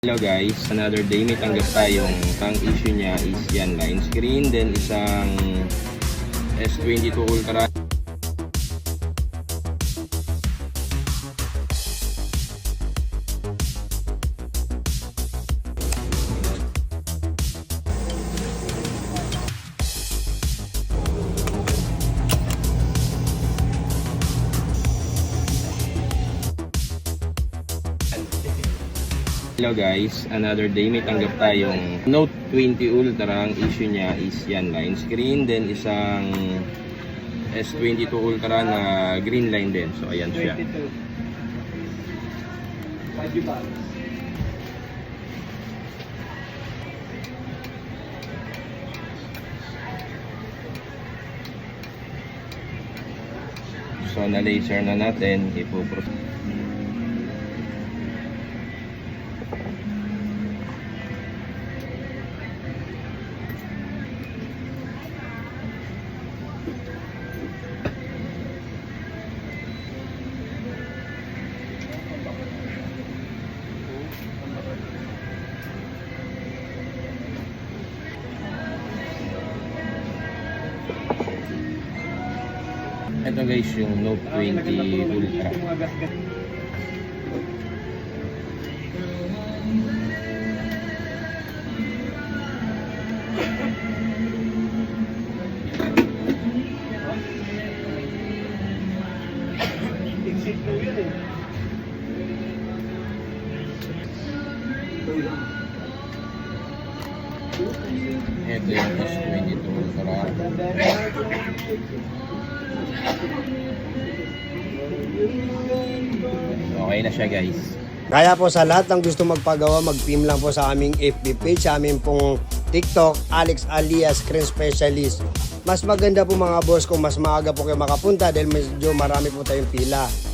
Hello guys, another day may tanggap tayong ang issue niya is yan, line screen, then isang S22 Ultra. Hello guys, another day may tanggap tayong Note 20 Ultra. Ang issue niya is yan, line screen, then isang S22 Ultra na green line din. So ayan siya. So na laser na natin, ipo-proceed. Ito guys yung Note 20 Ultra. Ito yung S22 Ultra. Okay na siya guys. Kaya po sa lahat ng gusto magpagawa, mag-PM lang po sa aming FB page, sa aming pong TikTok, Alex alias Screen Specialist. Mas maganda po mga boss kung mas maaga po kayo makapunta dahil medyo marami po tayong pila.